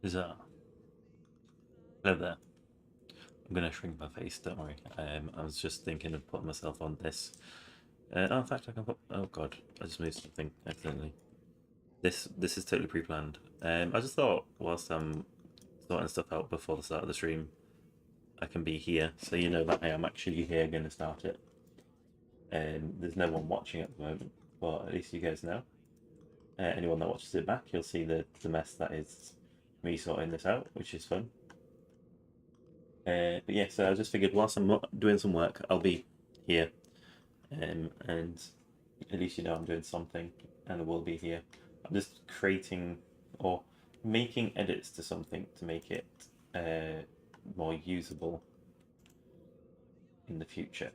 Is that? Hello there. I'm gonna shrink my face. Don't worry. I was just thinking of putting myself on this. Oh, in fact, I can put. Oh God, I just moved something accidentally. This is totally pre-planned. I just thought whilst I'm sorting stuff out before the start of the stream, I can be here, so you know that I am actually here going to start it. There's no one watching at the moment, but at least you guys know. Anyone that watches it back, you'll see the mess that is me sorting this out, which is fun. But yeah, so I just figured whilst I'm not doing some work, I'll be here, and at least you know I'm doing something, and I will be here. I'm just creating or making edits to something to make it more usable in the future.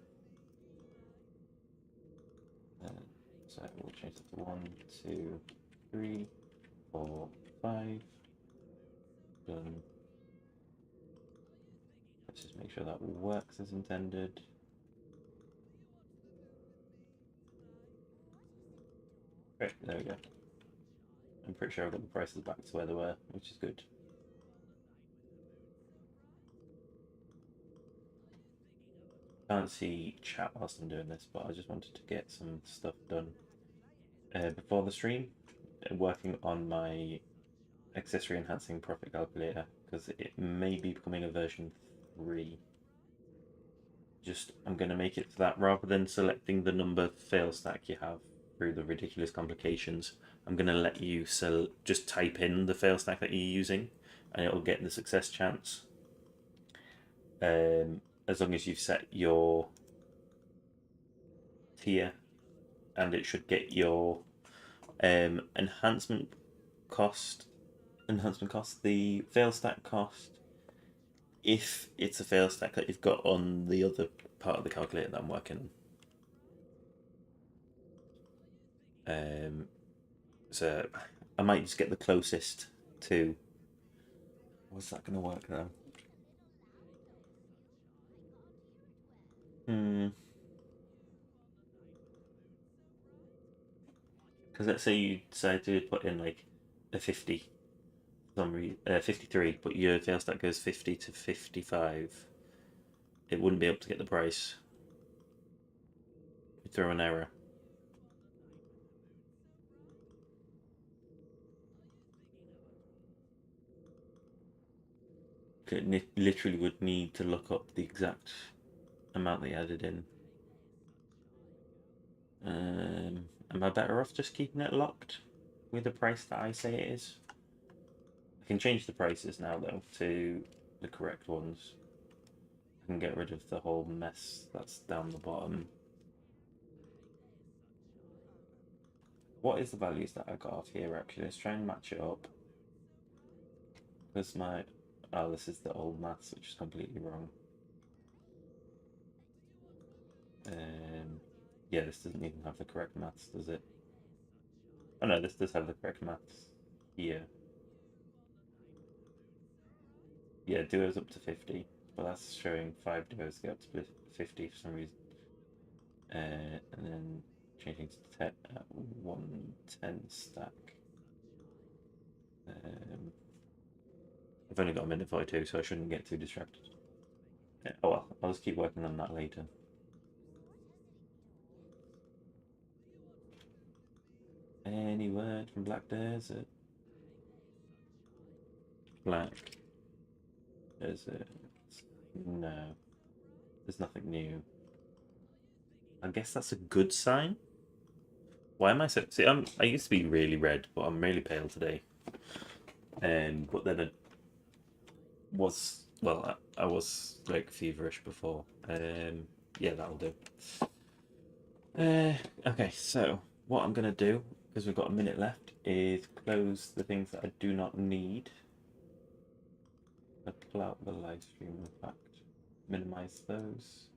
So we'll change it to 1, 2, 3, 4, 5. Done. Let's just make sure that works as intended. Great, there we go. I'm pretty sure I've got the prices back to where they were, which is good. Can't see chat whilst I'm doing this, but I just wanted to get some stuff done before the stream. Working on my accessory enhancing profit calculator because it may be becoming a version 3. I'm going to make it to that rather than selecting the number fail stack you have through the ridiculous complications. I'm going to let you just type in the fail stack that you're using and it'll get the success chance. As long as you've set your tier, and it should get your enhancement cost, the fail stack cost, if it's a fail stack that you've got on the other part of the calculator that I'm working on. So I might just get the closest to. What's that going to work though? Because let's say you decide to put in like a 50, 53, but your fail stack goes 50 to 55. It wouldn't be able to get the price. You throw an error. It literally would need to look up the exact amount they added in. Am I better off just keeping it locked with the price that I say it is? I can change the prices now though to the correct ones. I can get rid of the whole mess that's down the bottom. What is the values that I got off here actually? Let's try and match it up. Because this is the old maths, which is completely wrong. Yeah, this doesn't even have the correct maths, does it? Oh no, this does have the correct maths here. Yeah, duos up to 50, but that's showing 5 duos get up to 50 for some reason. And then changing to TET at 110 stack. I've only got a minute 42, so I shouldn't get too distracted. Oh well, I'll just keep working on that later. Any word from Black Desert? Black Desert. No. There's nothing new. I guess that's a good sign. Why am I so... See, I used to be really red, but I'm really pale today. But then I was like feverish before. Yeah, that'll do. Okay, so what I'm gonna do, because we've got a minute left, is close the things that I do not need. I'll pull out the live stream, in fact. Minimize those.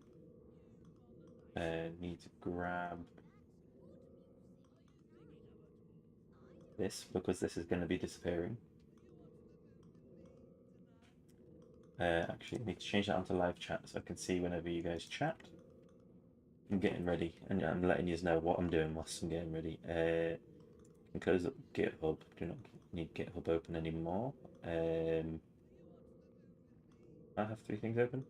Need to grab this because this is going to be disappearing. Actually, I need to change that onto live chat so I can see whenever you guys chat. I'm getting ready, and I'm letting you know what I'm doing whilst I'm getting ready. Can close up GitHub. Do not need GitHub open anymore. I have 3 things open.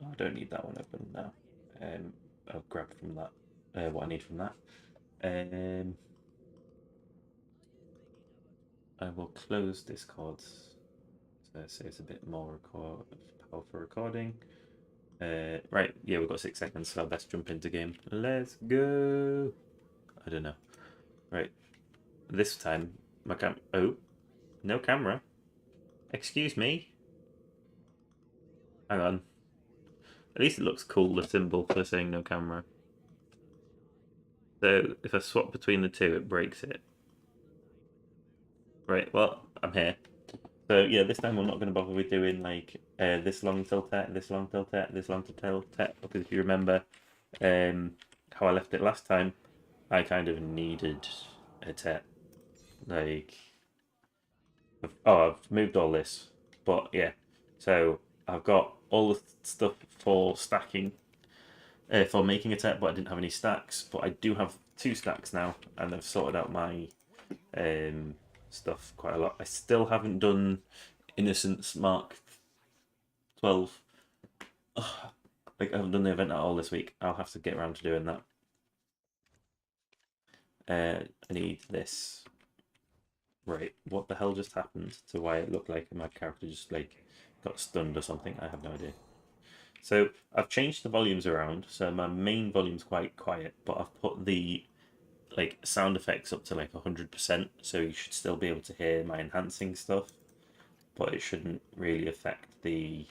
Oh, I don't need that one open now. I'll grab from that what I need from that. I will close Discord so it saves a bit more power for recording. Right, yeah, we've got 6 seconds, so I'll best jump into game. Let's go. I don't know. Right, this time my oh, no camera. Excuse me. Hang on. At least it looks cool, the symbol for saying no camera. So if I swap between the two, it breaks it. Right, well, I'm here. So yeah, this time we're not going to bother with doing like this long till TET, this long till TET, this long till TET, because if you remember how I left it last time, I kind of needed a TET. Like, I've moved all this, but yeah. So I've got all the stuff for stacking, for making a TET, but I didn't have any stacks. But I do have 2 stacks now, and I've sorted out my stuff quite a lot. I still haven't done Innocence Mark 12. Like, I haven't done the event at all this week. I'll have to get around to doing that. I need this. Right, what the hell just happened to why it looked like my character just like got stunned or something? I have no idea. So I've changed the volumes around. So my main volume's quite quiet, but I've put the like sound effects up to like 100%, so you should still be able to hear my enhancing stuff, but it shouldn't really affect the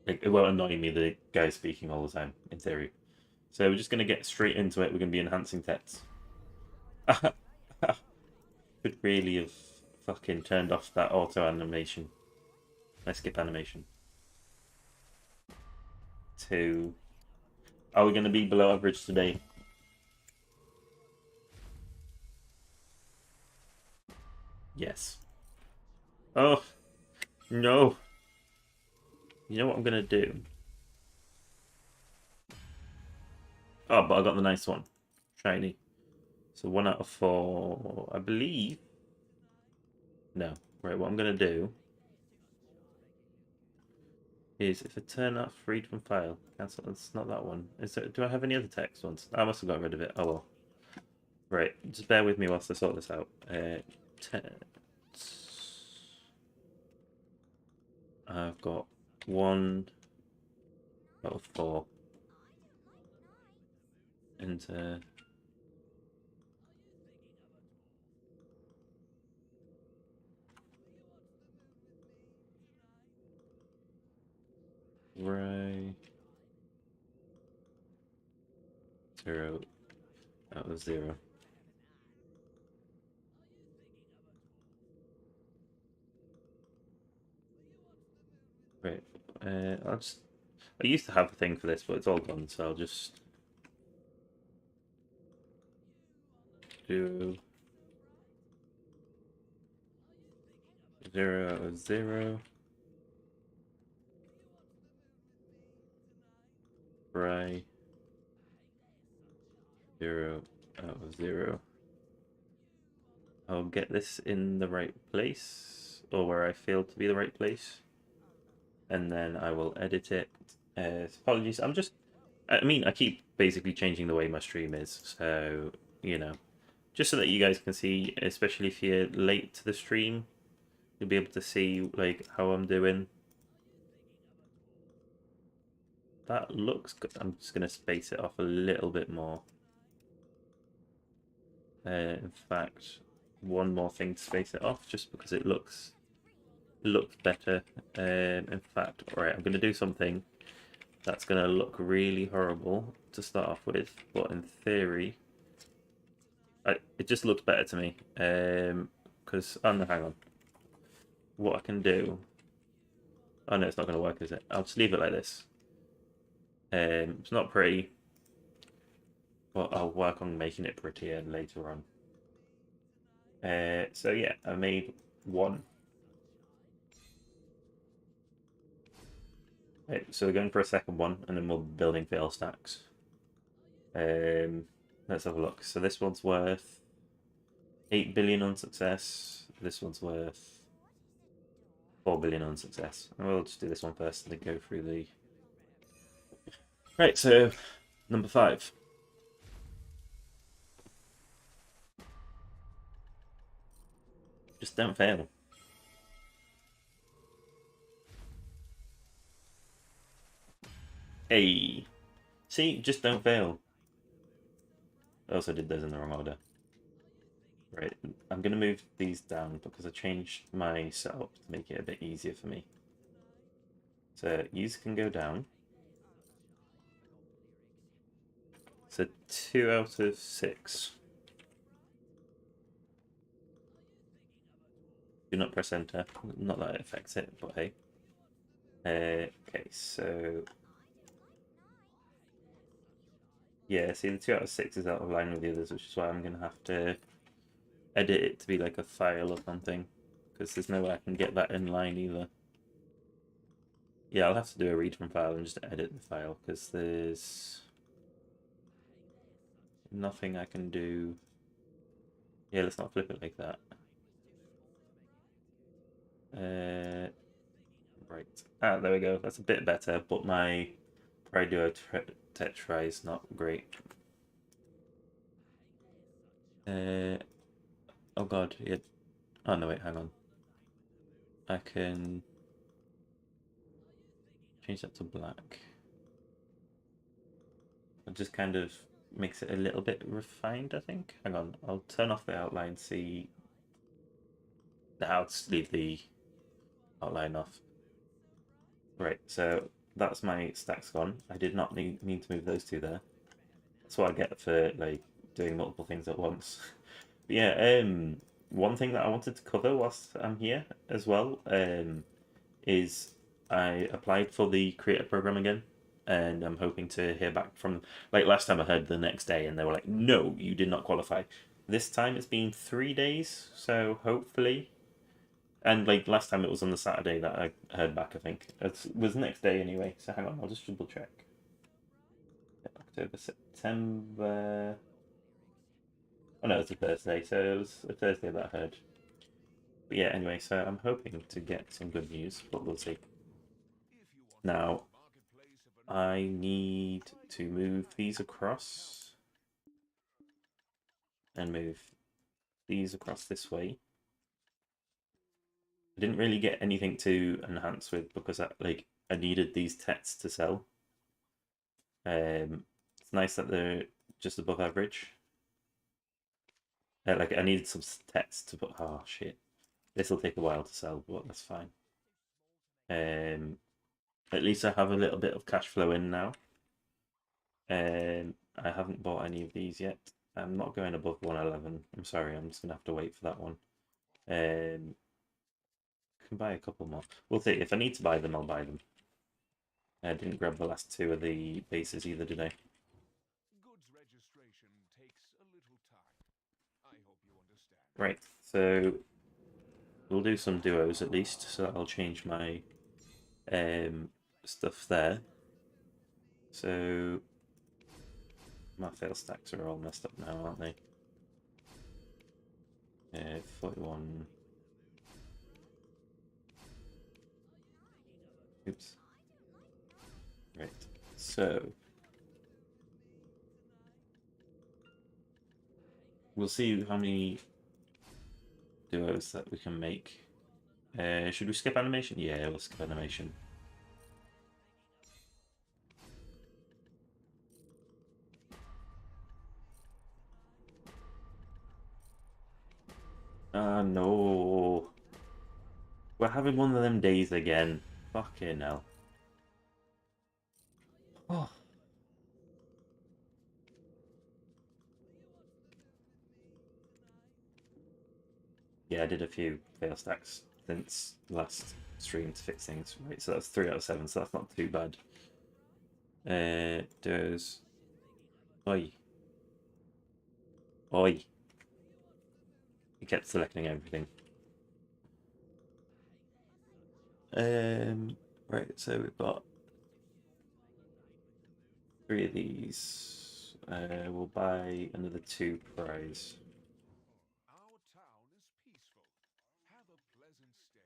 like, it won't annoy me the guy speaking all the time, in theory. So we're just gonna get straight into it. We're gonna be enhancing TETs. Could really have fucking turned off that auto animation. I skip animation. 2. Are we gonna be below average today? Yes. Oh no. You know what I'm gonna do? Oh, but I got the nice one. Shiny. So 1 out of 4, I believe. No. Right, what I'm gonna do is if I turn off read from file, cancel. It's not that one. Is there, do I have any other text ones? I must have got rid of it. Oh well. Right, just bear with me whilst I sort this out. I've got 1 out of 4. Enter. Right. 0 out of 0. Right. I used to have a thing for this, but it's all gone, so I'll just do 0 out of 0. Right. 0 out of 0. I'll get this in the right place, or where I feel to be the right place, and then I will edit it. Apologies, I mean, I keep basically changing the way my stream is, so, you know, just so that you guys can see, especially if you're late to the stream, you'll be able to see, like, how I'm doing. That looks good. I'm just going to space it off a little bit more. In fact, one more thing to space it off, just because it looks better. In fact, alright, I'm going to do something that's going to look really horrible to start off with, but in theory, it just looks better to me. Because, oh no, hang on. What I can do... Oh no, it's not going to work, is it? I'll just leave it like this. It's not pretty, but I'll work on making it prettier later on. So yeah, I made 1. Right, so we're going for a second one, and then we're building fail stacks. Let's have a look. So this one's worth 8 billion on success. This one's worth 4 billion on success. And we'll just do this one first and then go through the... Right, so number 5. Just don't fail. Hey! See, just don't fail. I also did those in the wrong order. Right, I'm going to move these down because I changed my setup to make it a bit easier for me. So these can go down. So 2 out of 6. Do not press enter. Not that it affects it, but hey. Okay, so... Yeah, see the 2 out of 6 is out of line with the others, which is why I'm going to have to edit it to be like a file or something. Because there's no way I can get that in line either. Yeah, I'll have to do a read from file and just edit the file, because there's nothing I can do. Yeah, let's not flip it like that. Right. Ah, there we go. That's a bit better, but my Priduo Tetra is not great. Oh god, yeah. Oh no, wait, hang on. I can change that to black. It just kind of makes it a little bit refined, I think. Hang on, I'll turn off the outline, see... I'll just leave the outline off. Right, so that's my stacks gone. I did not need to move those two there. That's what I get for like doing multiple things at once. But yeah, one thing that I wanted to cover whilst I'm here as well, is I applied for the creator program again, and I'm hoping to hear back from. Like last time, I heard the next day, and they were like, "No, you did not qualify." This time it's been 3 days, so hopefully. And like last time, it was on the Saturday that I heard back. I think it was the next day anyway. So hang on, I'll just double check. October, September. Oh no, it's a Thursday, so it was a Thursday that I heard. But yeah, anyway, so I'm hoping to get some good news, but we'll see. Now, I need to move these across and move these across this way. I didn't really get anything to enhance with because I needed these TETs to sell. It's nice that they're just above average. Like I needed some TETs to put. Oh shit, this will take a while to sell, but that's fine. At least I have a little bit of cash flow in now. I haven't bought any of these yet. I'm not going above 111. I'm sorry, I'm just gonna have to wait for that one. Can buy a couple more. We'll see. If I need to buy them, I'll buy them. I didn't grab the last 2 of the bases either, did I? Goods registration takes a little time. I hope you understand. Right, so we'll do some duos at least, so I'll change my stuff there. So my fail stacks are all messed up now, aren't they? 41. Oops. Right, so we'll see how many duos that we can make. Should we skip animation? Yeah, we'll skip animation. Ah, no. We're having one of them days again. Fucking hell. Oh. Yeah, I did a few fail stacks since last stream to fix things. Right, so that's 3 out of 7, so that's not too bad. Does... Oi. Oi. He kept selecting everything. Right, so we've got 3 of these. We'll buy another 2 prize. Our town is peaceful. Have a pleasant stay.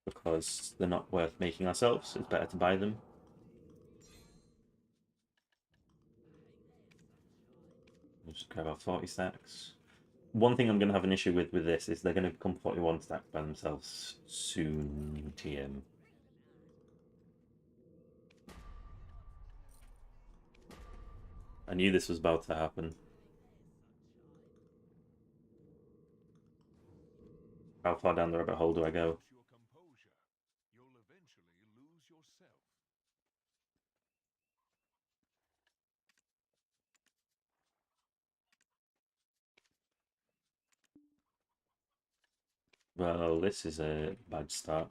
Because they're not worth making ourselves. It's better to buy them. We'll just grab our 40 stacks. One thing I'm going to have an issue with this is they're going to become 41 stacks by themselves soon, TM. I knew this was about to happen. How far down the rabbit hole do I go? Lose your composure. You'll eventually lose yourself. Well, this is a bad start.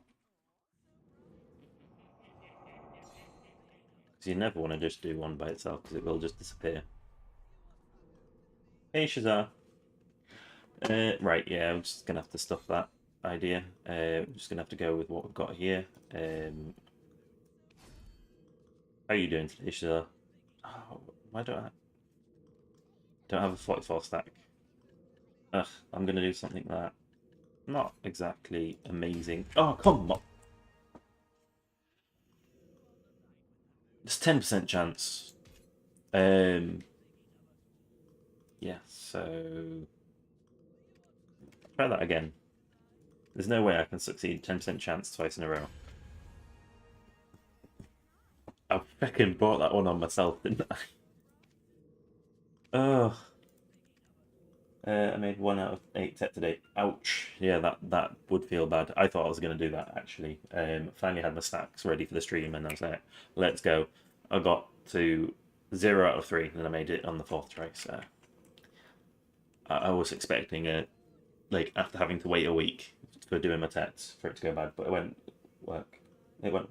Because you never want to just do one by itself, because it will just disappear. Hey, Shazar. Right, yeah, I'm just going to have to stuff that idea. We're just going to have to go with what we've got here. How are you doing today, Shazar? Oh, why don't have a 44 stack? Ugh, I'm going to do something that not exactly amazing. Oh, come on. It's 10% chance. Yeah, so try that again. There's no way I can succeed. 10% chance twice in a row. I fucking bought that one on myself, didn't I? Oh, I made 1 out of 8 TET today. Ouch. Yeah, that would feel bad. I thought I was going to do that, actually. Finally had my stacks ready for the stream, and I was like, let's go. I got to 0 out of 3, and then I made it on the 4th try, so... I was expecting it, like, after having to wait a week for doing my TETs, for it to go bad, but it went work. It went.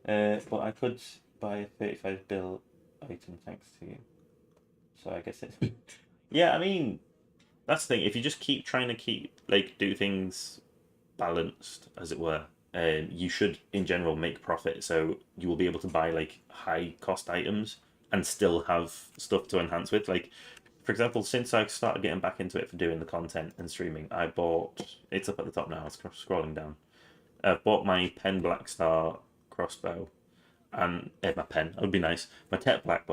But I could buy a 35 bill item thanks to you. So I guess it's... Yeah, I mean, that's the thing. If you just keep trying to do things balanced, as it were, you should, in general, make profit. So you will be able to buy, like, high cost items and still have stuff to enhance with. Like, for example, since I started getting back into it for doing the content and streaming, I bought... It's up at the top now, it's scrolling down. I've bought my Pen Black Star crossbow and my pen. It would be nice. My TET Black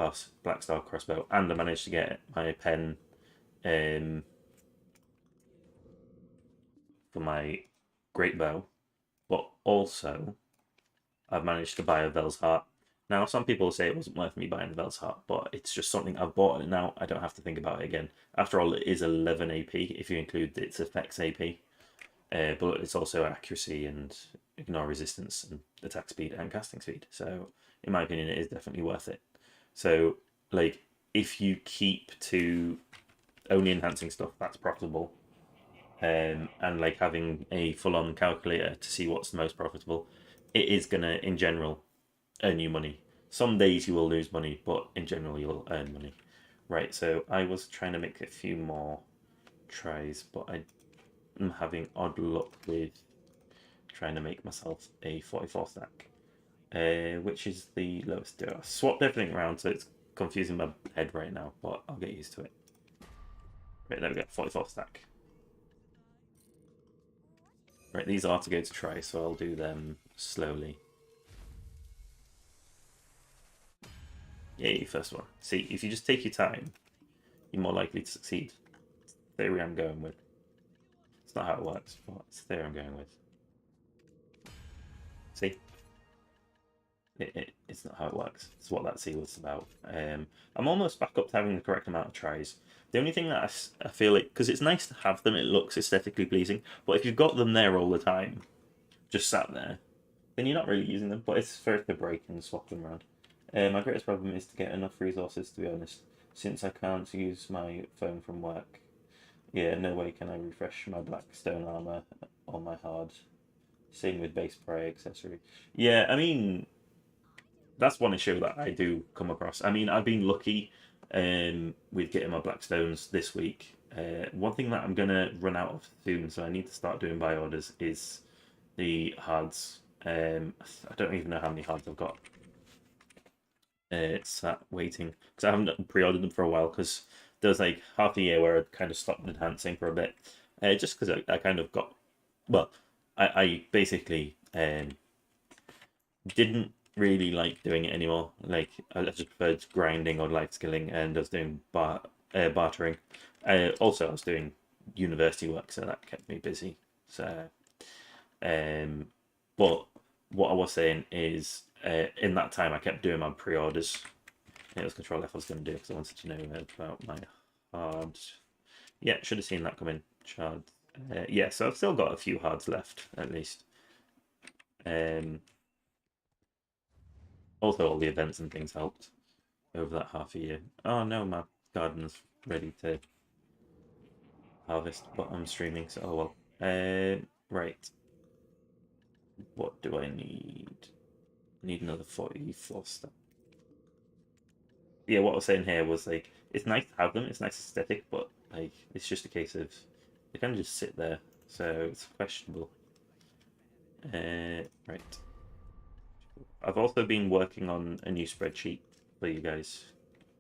Star crossbow, and I managed to get my pen um, for my great bow. But also, I've managed to buy a Vel's Heart. Now, some people say it wasn't worth me buying the Vel's Heart, but it's just something I've bought, and now I don't have to think about it again. After all, it is 11 AP if you include its effects AP. But it's also accuracy and ignore resistance and attack speed and casting speed. So, in my opinion, it is definitely worth it. So, like, if you keep to only enhancing stuff, that's profitable. And like having a full-on calculator to see what's the most profitable, it is gonna, in general, earn you money. Some days you will lose money, but in general you'll earn money. Right, so I was trying to make a few more tries, but I'm having odd luck with trying to make myself a 44 stack, which is the lowest. I swapped everything around, so it's confusing my head right now, but I'll get used to it. Right, there we go, 44 stack. Right, these are to go to try, so I'll do them slowly. Yay, first one. See, if you just take your time, you're more likely to succeed. Theory I'm going with. It's not how it works, but it's the theory I'm going with. See? It's not how it works. It's what that seal is about. I'm almost back up to having the correct amount of tries. The only thing that I feel like, because it's nice to have them, it looks aesthetically pleasing, but if you've got them there all the time, just sat there, then you're not really using them, but it's fair to break and swap them around. My greatest problem is to get enough resources, to be honest, since I can't use my phone from work. Yeah, no way can I refresh my black stone armor or my hard. Same with base prey accessory. Yeah, I mean, that's one issue that I do come across. I mean, I've been lucky with getting my black stones this week, One thing that I'm gonna run out of soon, so I need to start doing buy orders, is the hards. I don't even know how many hards I've got. Sat waiting because I haven't pre-ordered them for a while because there was like half a year where I kind of stopped enhancing for a bit, just because I kind of got well, I basically didn't really like doing it anymore. Like I just preferred grinding or life skilling, and I was doing bartering. Also, I was doing university work, so that kept me busy. So, um, but what I was saying is, in that time, I kept doing my pre-orders. It was Control F I was going to do because I wanted to know about my hard. Yeah, should have seen that come in. Shard. Yeah, so I've still got a few hards left at least. Um, Also, all the events and things helped over that half a year. Oh no, my garden's ready to harvest, but I'm streaming, so oh well. Right. What do I need? Need another 44 stuff. Yeah, what I was saying here was like it's nice to have them, it's nice aesthetic, but like it's just a case of they kind of just sit there, so it's questionable. Right. I've also been working on a new spreadsheet for you guys.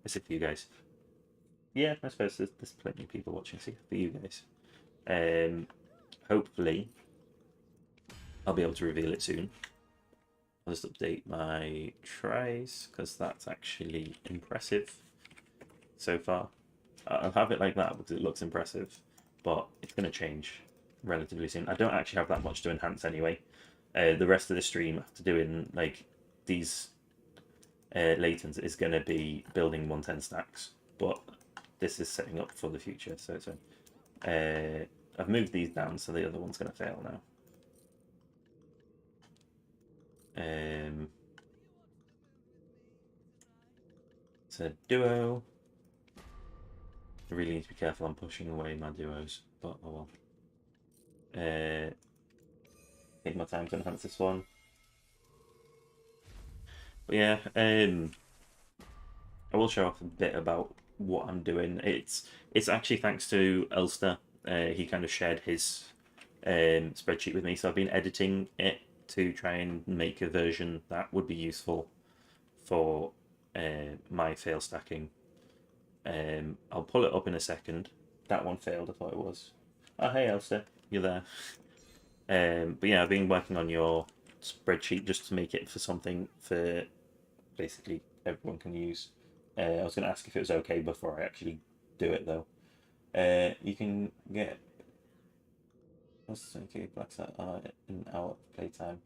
I said for you guys. Yeah, I suppose there's plenty of people watching, so for you guys. Hopefully, I'll be able to reveal it soon. I'll just update my tries because that's actually impressive so far. I'll have it like that because it looks impressive, but it's going to change relatively soon. I don't actually have that much to enhance anyway. The rest of the stream after doing like these latents is going to be building 110 stacks, but this is setting up for the future. So I've moved these down, so the other one's going to fail now. It's a duo. I really need to be careful. I'm pushing away my duos, but oh well. Take my time to enhance this one. But yeah, I will show off a bit about what I'm doing. It's actually thanks to Elster. He kind of shared his spreadsheet with me, so I've been editing it to try and make a version that would be useful for my fail stacking. I'll pull it up in a second. That one failed, I thought it was. Oh, hey, Elster, you're there. But yeah, I've been working on your spreadsheet just to make it for something for basically everyone can use. I was going to ask if it was okay before I actually do it though. You can get okay, blacks out an hour of playtime.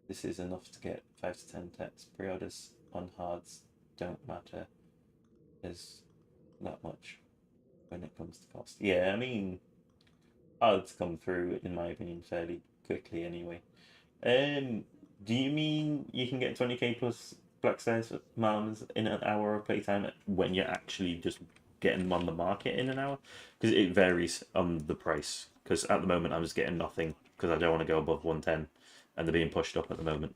This is enough to get 5 to 10 TETs. Pre-orders on hards don't matter as that much when it comes to cost. Yeah, I mean, hards come through in my opinion fairly quickly anyway. Um, do you mean you can get 20k plus black size mounds in an hour of playtime when you're actually just getting them on the market in an hour? Because it varies on the price. Because at the moment I'm just getting nothing because I don't want to go above 110 and they're being pushed up at the moment.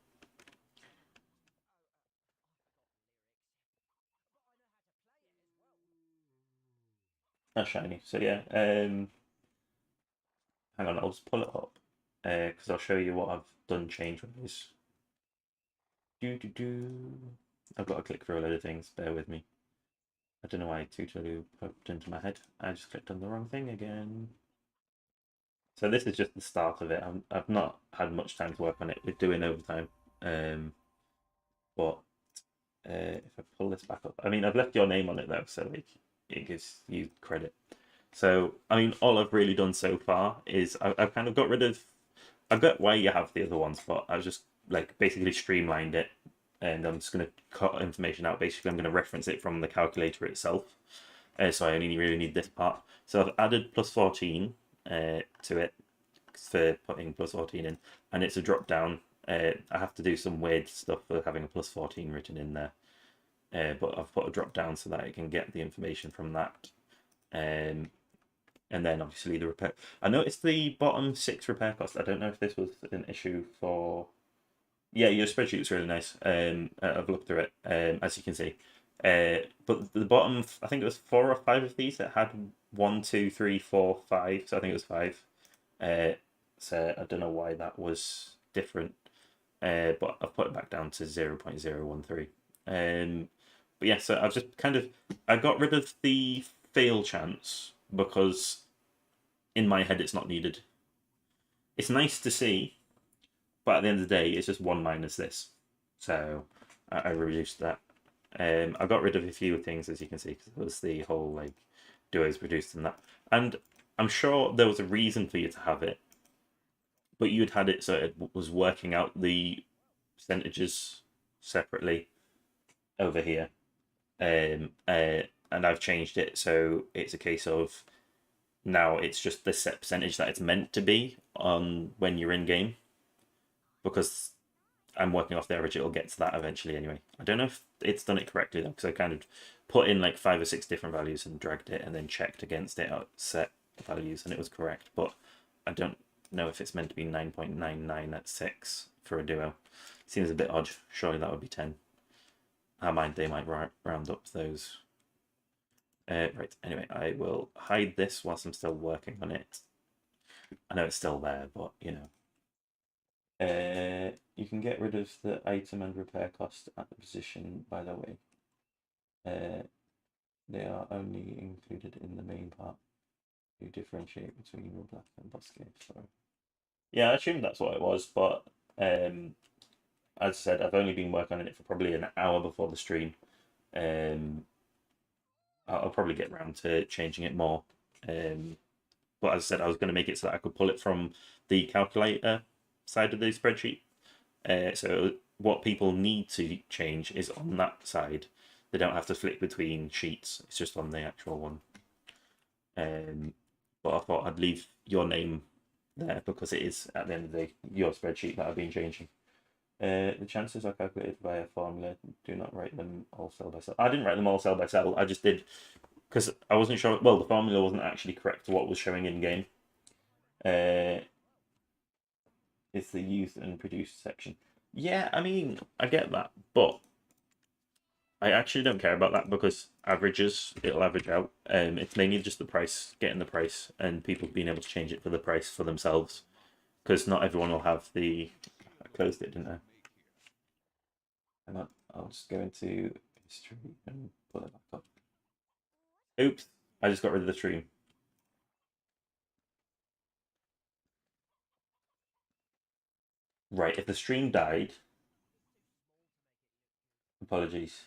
That's shiny. So yeah, hang on, I'll just pull it up because I'll show you what I've done change wise. Do do do. I've got to click through a load of things. Bear with me. I don't know why Tutorlu popped into my head. I just clicked on the wrong thing again. So this is just the start of it. I've not had much time to work on it. We're doing overtime. But if I pull this back up, I mean, I've left your name on it though, so like it gives you credit. So I mean, all I've really done so far is I've kind of got rid of. I've got why you have the other ones, but I was just like basically streamlined it, and I'm just going to cut information out. Basically, I'm going to reference it from the calculator itself. So I only really need this part. So I've added plus 14 to it for putting plus 14 in, and it's a drop down. I have to do some weird stuff for having a plus 14 written in there, but I've put a drop down so that I can get the information from that. And then obviously the repair. I noticed the bottom 6 repair cost. I don't know if this was an issue for. Yeah, your spreadsheet's really nice. I've looked through it, as you can see. But the bottom, I think it was 4 or 5 of these that had 1, 2, 3, 4, 5. So I think it was 5. Uh, so I don't know why that was different. But I've put it back down to 0.013. But yeah, so I've just I got rid of the fail chance because in my head it's not needed. It's nice to see, but at the end of the day, it's just 1 minus this. So I reduced that. I got rid of a few things, as you can see, because it was the whole like duos reduced and that. And I'm sure there was a reason for you to have it, but you'd had it so it was working out the percentages separately over here. And I've changed it so it's a case of now it's just the set percentage that it's meant to be on when you're in game because I'm working off the average. It'll get to that eventually anyway. I don't know if it's done it correctly though, because I kind of put in like 5 or 6 different values and dragged it and then checked against it out set values and it was correct. But I don't know if it's meant to be 9.99 at 6 for a duo. Seems a bit odd. Surely that would be 10. I mind they might round up those. Right, anyway, I will hide this whilst I'm still working on it. I know it's still there, but you know. You can get rid of the item and repair cost at the position, by the way. They are only included in the main part to differentiate between your black and Bosque. So, yeah, I assumed that's what it was, but as I said, I've only been working on it for probably an hour before the stream. I'll probably get around to changing it more. But as I said, I was going to make it so that I could pull it from the calculator side of the spreadsheet. So what people need to change is on that side. They don't have to flip between sheets. It's just on the actual one. But I thought I'd leave your name there because it is at the end of the day your spreadsheet that I've been changing. The chances are calculated by a formula. Do not write them all cell by cell. I didn't write them all cell by cell. I just did because I wasn't sure. Well, the formula wasn't actually correct to what was showing in game. It's the used and produced section. Yeah, I mean, I get that, but I actually don't care about that because averages, it'll average out. It's mainly just the price, getting the price, and people being able to change it for the price for themselves. Because not everyone will have the. I closed it, didn't I? Hang on, I'll just go into history and pull it back up. Oops, I just got rid of the stream. Right, if the stream died, apologies.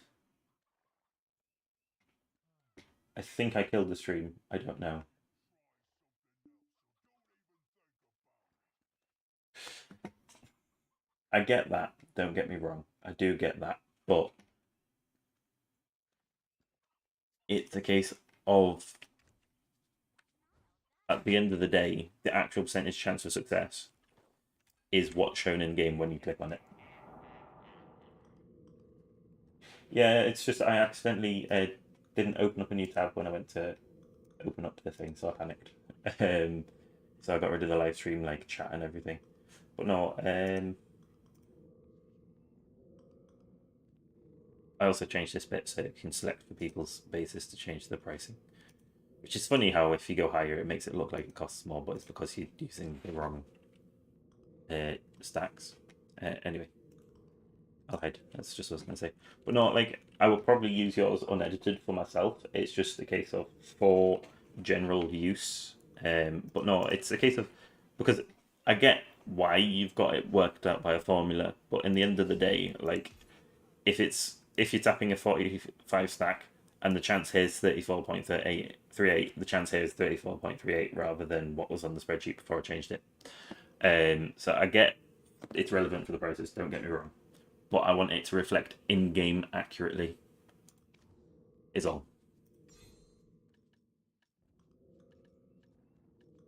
I think I killed the stream. I don't know. I get that. Don't get me wrong. I do get that. But it's a case of, at the end of the day, the actual percentage chance of success is what's shown in game when you click on it. Yeah, it's just I accidentally didn't open up a new tab when I went to open up the thing, so I panicked. So I got rid of the live stream like chat and everything. But no, I also changed this bit so it can select for people's bases to change the pricing. Which is funny how if you go higher, it makes it look like it costs more, but it's because you're using the wrong stacks. Anyway, I'll hide. That's just what I was gonna say. But no, like I will probably use yours unedited for myself. It's just a case of for general use. But no, it's a case of because I get why you've got it worked out by a formula, but in the end of the day, like if you're tapping a 45 stack and the chance here is 34.38, the chance here is 34.38 rather than what was on the spreadsheet before I changed it. So I get it's relevant for the process, don't get me wrong, but I want it to reflect in game accurately, is all.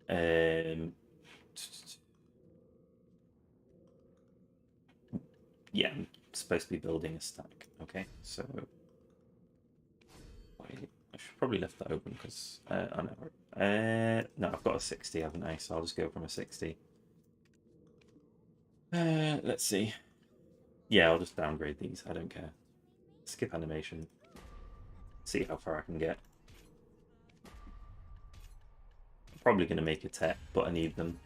Um, yeah, I'm supposed to be building a stack. Okay, so I should probably left that open because I know. No, I've got a 60, haven't I? So I'll just go from a 60. Let's see. Yeah, I'll just downgrade these. I don't care. Skip animation. See how far I can get. I'm probably going to make a TET, but I need them.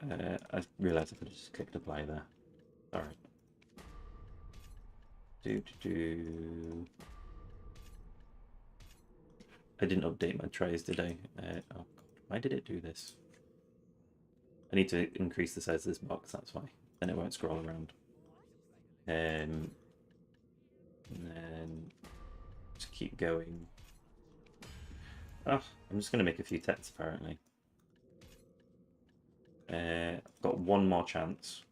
I realised I could have just clicked apply there. Alright. I didn't update my trays, did I? Oh god, why did it do this? I need to increase the size of this box, that's why. Then it won't scroll around. And then just keep going. Oh, I'm just going to make a few TETs apparently. I've got one more chance.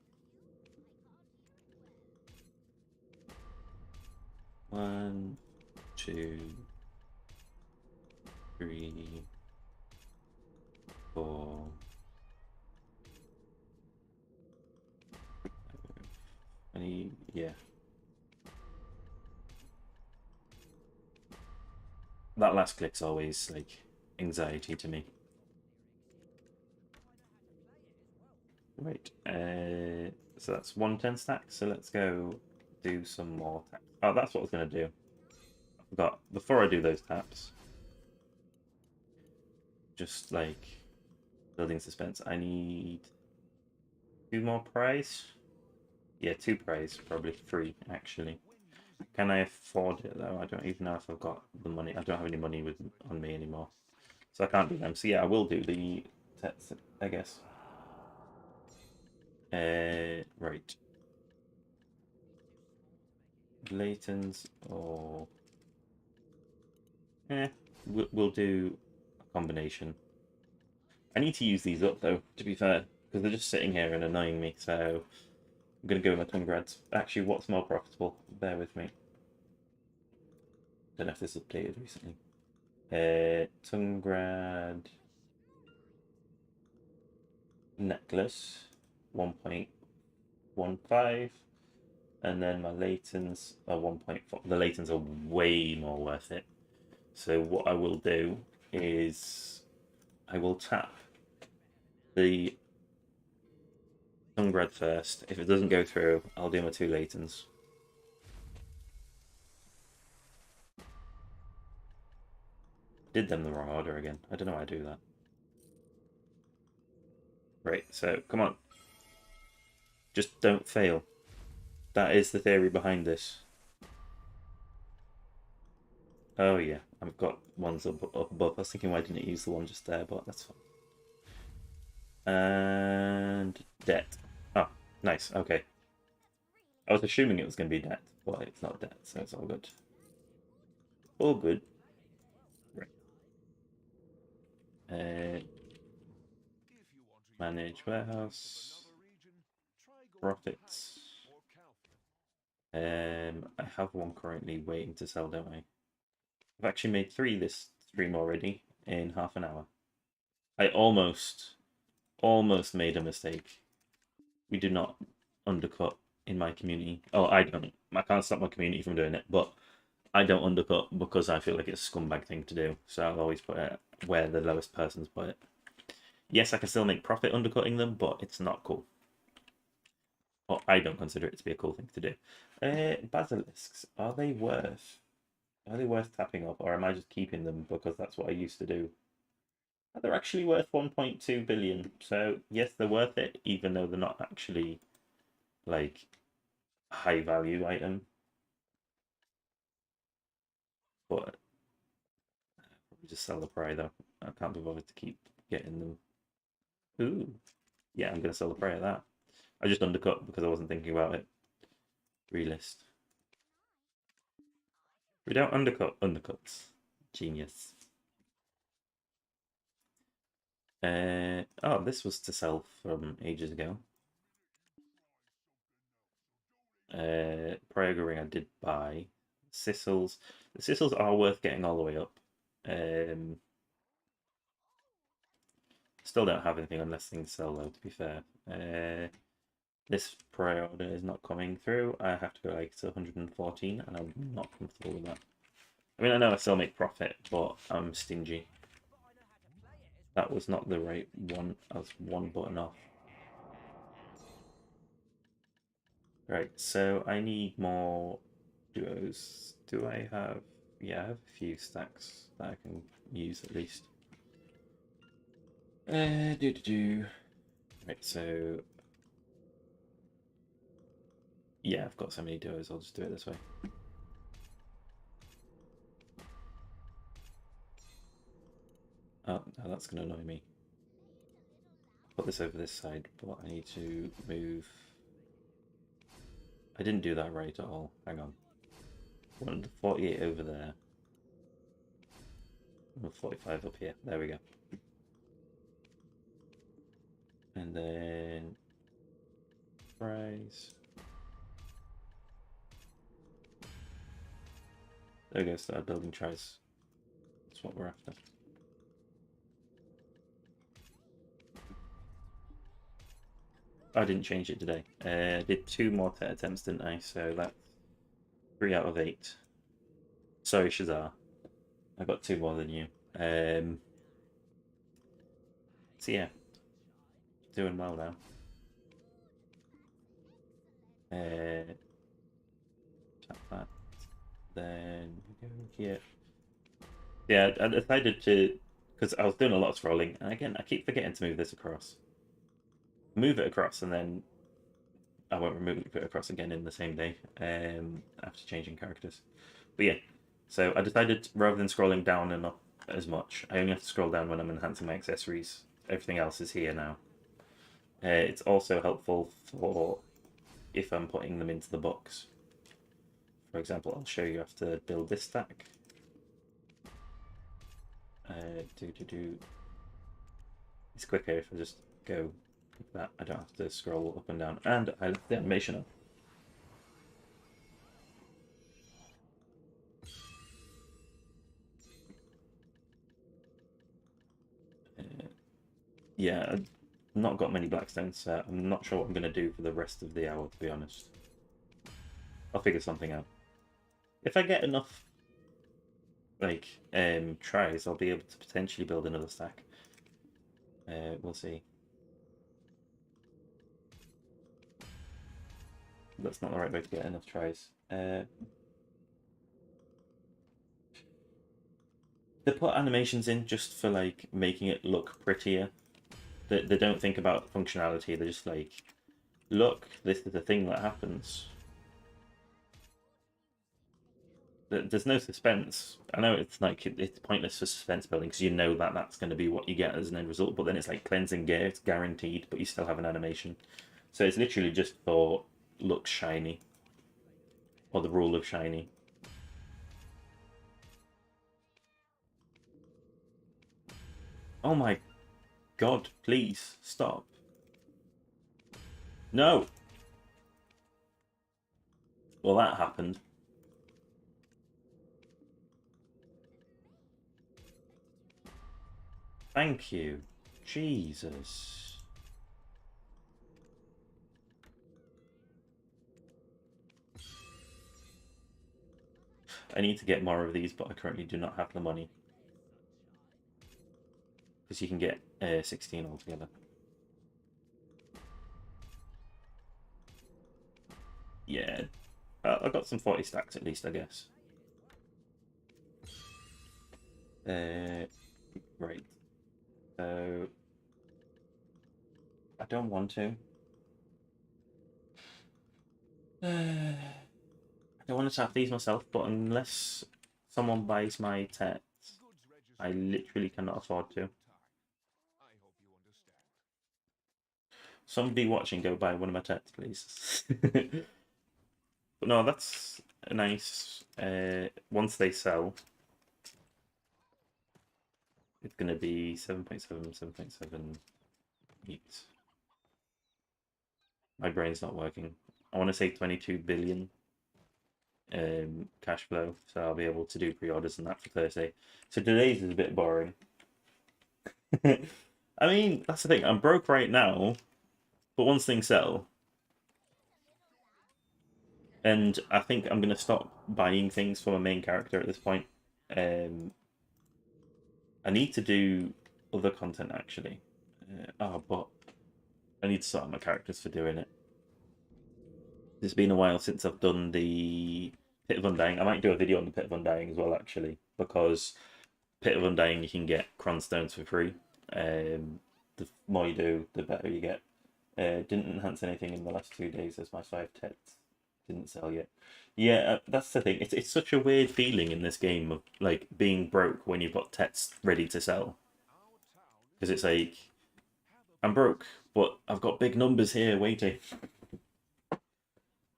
1, 2, 3, 4. Yeah. That last click's always like anxiety to me. Right. So that's 110 stacks. So let's go do some more taps. Oh, that's what I was going to do. I forgot. Before I do those taps, just like building suspense, I need 2 more prize. Yeah, 2 prize, probably 3 actually. Can I afford it though? I don't even know if I've got the money. I don't have any money on me anymore, so I can't do them. So yeah, I will do the tests, I guess. Right. Laytons or we'll do a combination. I need to use these up though, to be fair, because they're just sitting here and annoying me. So I'm gonna go with my tongue grads. Actually, what's more profitable? Bear with me. Don't know if this was updated recently. Tongue grad necklace 1.15, and then my latons are 1.4. The latons are way more worth it. So what I will do is I will tap the tongue grad first. If it doesn't go through, I'll do my 2 latons. Did them the wrong order again. I don't know why I do that. Right, so come on. Just don't fail. That is the theory behind this. Oh yeah, I've got ones up above. I was thinking why didn't it use the one just there, but that's fine. And debt. Oh, nice, okay. I was assuming it was going to be debt, but it's not debt, so it's all good. All good. Right. Manage warehouse. Profits. I have one currently waiting to sell, don't I? I've actually made 3 this stream already in half an hour. I almost made a mistake. We do not undercut in my community. Oh, I don't. I can't stop my community from doing it, but I don't undercut because I feel like it's a scumbag thing to do. So I'll always put it where the lowest person's put it. Yes, I can still make profit undercutting them, but it's not cool. Or I don't consider it to be a cool thing to do. Basilisks, are they worth tapping up, or am I just keeping them because that's what I used to do? They're actually worth 1.2 billion. So yes, they're worth it, even though they're not actually like a high value item. But probably just sell the prey though. I can't be bothered to keep getting them. Ooh, yeah, I'm gonna sell the prey at that. I just undercut because I wasn't thinking about it. Relist. We don't undercut undercuts. Genius. Oh, this was to sell from ages ago. Praga ring I did buy. Sissels. The Sissels are worth getting all the way up. Still don't have anything unless things sell though, to be fair. This pre-order is not coming through. I have to go like to 114 and I'm not comfortable with that. I mean, I know I still make profit, but I'm stingy. That was not the right one. I was one button off. Right, so I need more duos. Do I have... Yeah, I have a few stacks that I can use at least. Do. Right, so... Yeah, I've got so many duos, I'll just do it this way. Oh, no, that's going to annoy me. Put this over this side, but I need to move... I didn't do that right at all. Hang on. I wanted the 48 over there. And 45 up here. There we go. And then... Fries. There we go, start building tries. That's what we're after. I didn't change it today. I did 2 more TET attempts, didn't I? So that's 3 out of 8. Sorry, Shazar. I got 2 more than you. So yeah, doing well now. Tap that. Then go here. Yeah, I decided to, because I was doing a lot of scrolling, and again, I keep forgetting to move this across. Move it across, and then I won't remove it across again in the same day after changing characters. But yeah, so I decided rather than scrolling down and up as much, I only have to scroll down when I'm enhancing my accessories. Everything else is here now. It's also helpful for if I'm putting them into the box. For example, I'll show you have to build this stack. It's quicker if I just go like that. I don't have to scroll up and down. And I left the animation up. Yeah, I've not got many blackstones, so I'm not sure what I'm going to do for the rest of the hour, to be honest. I'll figure something out. If I get enough, like, tries, I'll be able to potentially build another stack. We'll see. That's not the right way to get enough tries. They put animations in just for, like, making it look prettier. They don't think about functionality, they're just like, look, this is the thing that happens. There's no suspense. I know it's like it's pointless for suspense building because you know that that's going to be what you get as an end result, but then it's like cleansing gear, it's guaranteed, but you still have an animation. So it's literally just for looks shiny, or the rule of shiny. Oh my god, please stop. No! Well, that happened. Thank you. Jesus. I need to get more of these, but I currently do not have the money. Because you can get 16 altogether. Yeah, I got some 40 stacks at least, I guess. Right. So I don't want to. I don't want to tap these myself, but unless someone buys my TET, I literally cannot afford to. Somebody watching, go buy one of my TETs, please. But no, that's nice. Once they sell, it's going to be 7.7, 7.78. My brain's not working. I want to say 22 billion cash flow, so I'll be able to do pre-orders and that for Thursday. So today's is a bit boring. I mean, that's the thing. I'm broke right now, but once things sell, and I think I'm gonna stop buying things for my main character at this point. I need to do other content actually. But I need to sort out my characters for doing it. It's been a while since I've done the Pit of Undying. I might do a video on the Pit of Undying as well, actually, because Pit of Undying you can get Cronstones for free. The more you do, the better you get. Didn't enhance anything in the last 2 days as my 5 TETs didn't sell yet. Yeah, that's the thing. It's such a weird feeling in this game of like being broke when you've got TETs ready to sell. Our town is Because it's like have a I'm broke, but I've got big numbers here waiting.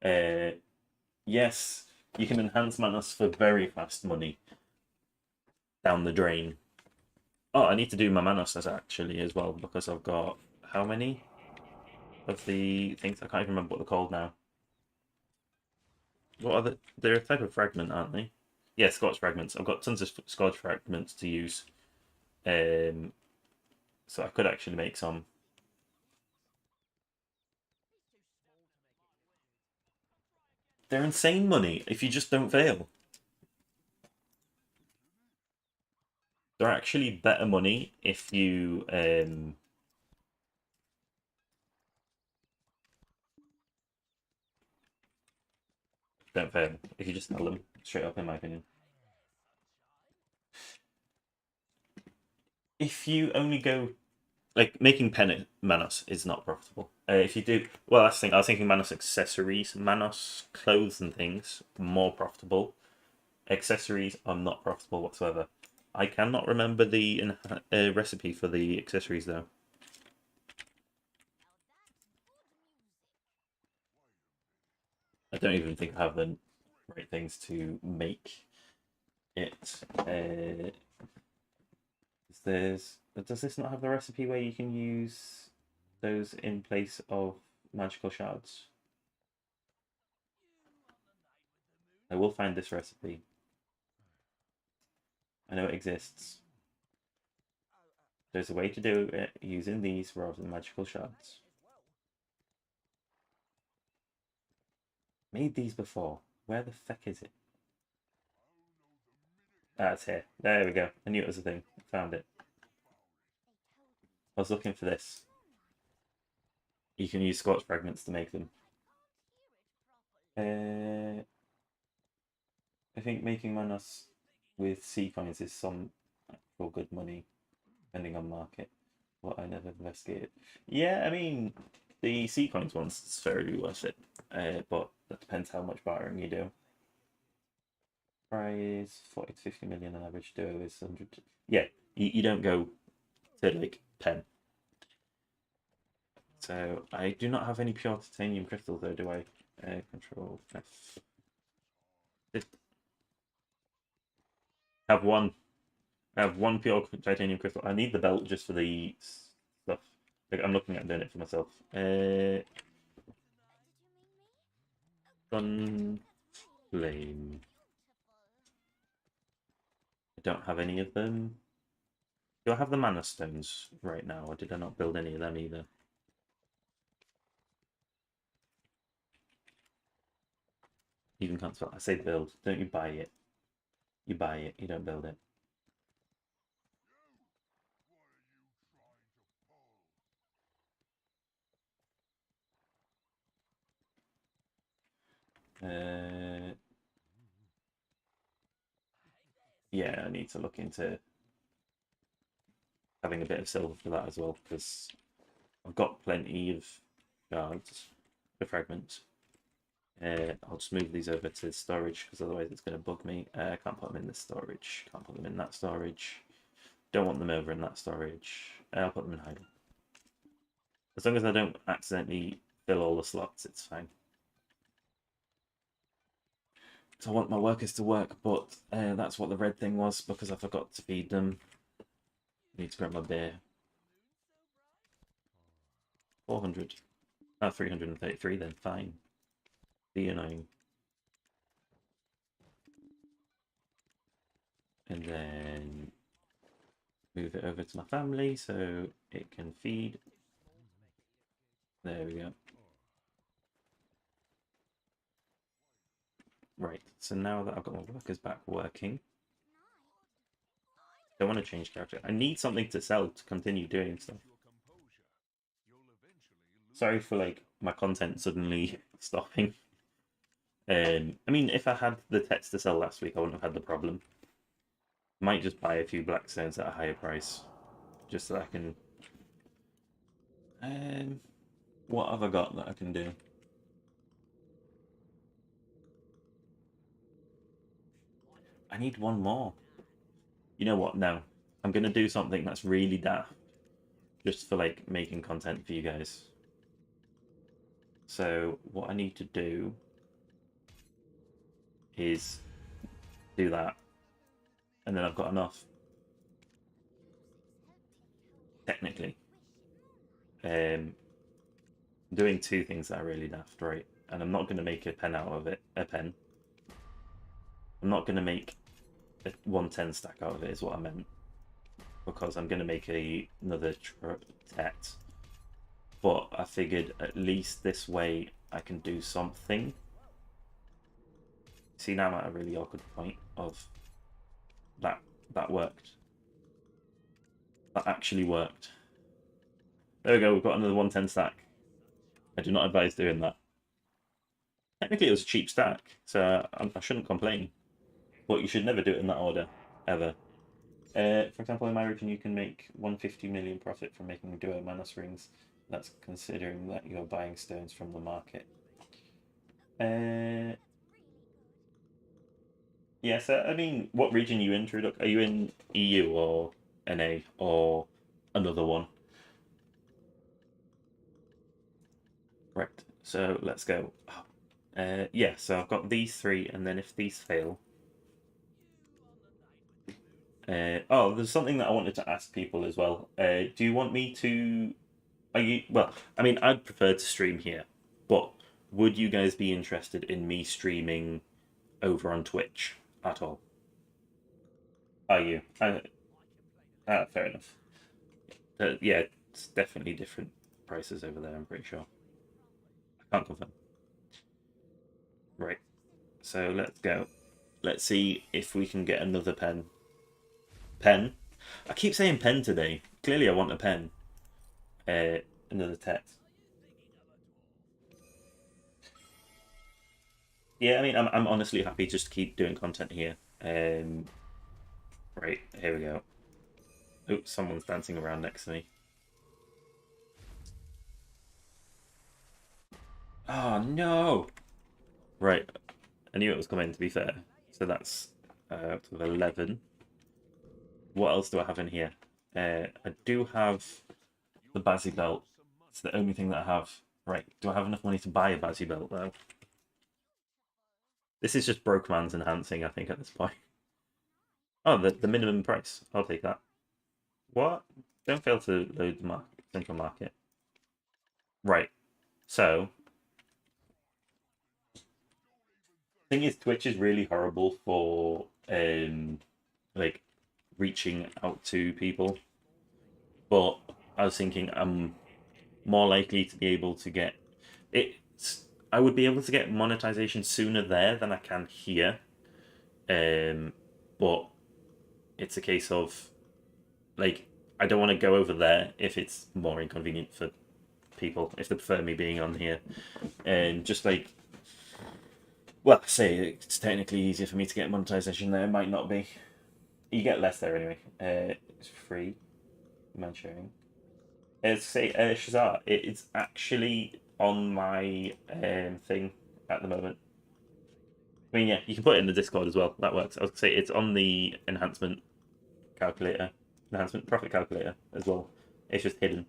Uh, yes, you can enhance manas for very fast money down the drain. Oh, I need to do my manas actually as well because I've got how many of the things? I can't even remember what they're called now. What are the? They're a type of fragment, aren't they? Yeah, scorch fragments. I've got tons of scorch fragments to use. Um, so I could actually make some. They're insane money if you just don't fail. They're actually better money if you don't fail. If you just sell them straight up, in my opinion. If you only go like making pen Manos is not profitable. If you do, well, that's the thing. I was thinking Manos accessories, Manos clothes and things more profitable. Accessories are not profitable whatsoever. I cannot remember the recipe for the accessories though. I don't even think I have the right things to make it. Does this not have the recipe where you can use those in place of magical shards? I will find this recipe. I know it exists. There's a way to do it using these rather than magical shards. Made these before. Where the feck is it? Ah, it's here. There we go. I knew it was a thing. I found it. I was looking for this. You can use scorch fragments to make them. I think making manas with sea coins is some for good money, depending on market. What I never investigated. Yeah, I mean, the sea coins ones is very worth it, but that depends how much bartering you do. Price 40 to 50 million on average. Do is 100. Yeah, you don't go to like 10. So I do not have any pure titanium crystal though, do I? Control F. Have one. I have one pure titanium crystal. I need the belt just for the stuff. Like, I'm looking at doing it for myself. Sun flame. I don't have any of them. Do I have the mana stones right now, or did I not build any of them either? Even can't spell. I say build. Don't you buy it? You buy it. You don't build it. Uh, yeah, I need to look into having a bit of silver for that as well because I've got plenty of shards, the fragments. I'll just move these over to storage because otherwise it's going to bug me. I can't put them in this storage. Can't put them in that storage. Don't want them over in that storage. I'll put them in hiding. As long as I don't accidentally fill all the slots, it's fine. So I want my workers to work, but that's what the red thing was because I forgot to feed them. I need to grab my beer. 400. 333 then, fine. Be annoying. And then move it over to my family so it can feed. There we go. Right, so now that I've got my workers back working, I don't want to change character. I need something to sell to continue doing stuff. Sorry for like my content suddenly stopping. I mean, if I had the TETs to sell last week, I wouldn't have had the problem. Might just buy a few blackstones at a higher price, just so I can. Um, what have I got that I can do? I need one more. You know what? No, I'm gonna do something that's really daft, just for like making content for you guys. So what I need to do is do that, and then I've got enough technically. Um, doing two things that are really daft, right? And I'm not going to make a pen out of it. A pen. I'm not going to make a 110 stack out of it. Is what I meant, because I'm going to make another TET. But I figured at least this way I can do something. See, now I'm at a really awkward point of that worked. That actually worked. There we go. We've got another 110 stack. I do not advise doing that. Technically, it was a cheap stack, so I shouldn't complain. But you should never do it in that order, ever. For example, in my region, you can make 150 million profit from making duo mana rings. That's considering that you're buying stones from the market. Uh, yeah, so I mean, what region are you in, Trudok? Are you in EU or NA or another one? Right, so let's go. Yeah, so I've got these three, and then if these fail. Oh, there's something that I wanted to ask people as well. Do you want me to Are you well? I mean, I'd prefer to stream here, but would you guys be interested in me streaming over on Twitch at all? Are you? Fair enough. Yeah, it's definitely different prices over there. I'm pretty sure. I can't confirm. Right. So let's go. Let's see if we can get another pen. Pen. I keep saying pen today. Clearly, I want a pen. Another text. Yeah, I mean, I'm honestly happy just to keep doing content here. Right, here we go. Oh, someone's dancing around next to me. Oh, no! Right, I knew it was coming, to be fair. So that's out of 11. What else do I have in here? I do have the Bazzy belt. It's the only thing that I have. Right, do I have enough money to buy a Bazzy belt, though? This is just broke man's enhancing, I think, at this point. Oh, the minimum price. I'll take that. What? Don't fail to load the central market. Right, so thing is, Twitch is really horrible for like reaching out to people. But I was thinking I'm more likely to be able to get it. I would be able to get monetization sooner there than I can here. But it's a case of like I don't want to go over there if it's more inconvenient for people if they prefer me being on here. And just like well, say it's technically easier for me to get monetization there. It might not be. You get less there anyway. It's free. Man sharing. Say Shazar. It's actually on my thing at the moment. I mean, yeah, you can put it in the Discord as well. That works. I was gonna say it's on the enhancement profit calculator as well. It's just hidden.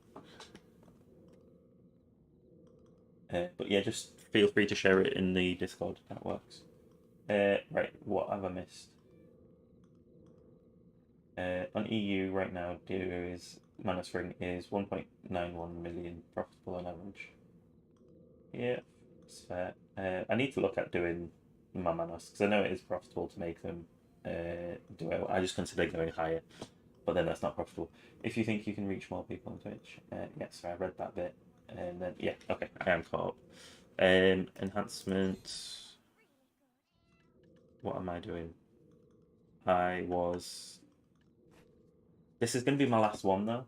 But yeah, just feel free to share it in the Discord. That works. Right, what have I missed? On EU right now, Dealer's mana spring is 1.91 million profitable on average. Yeah, it's fair. I need to look at doing my manas because I know it is profitable to make them duo. I just consider going higher, but then that's not profitable. If you think you can reach more people on Twitch, yes, I read that bit, and then yeah, okay, I am caught up. Enhancements. What am I doing? I was. This is going to be my last one though.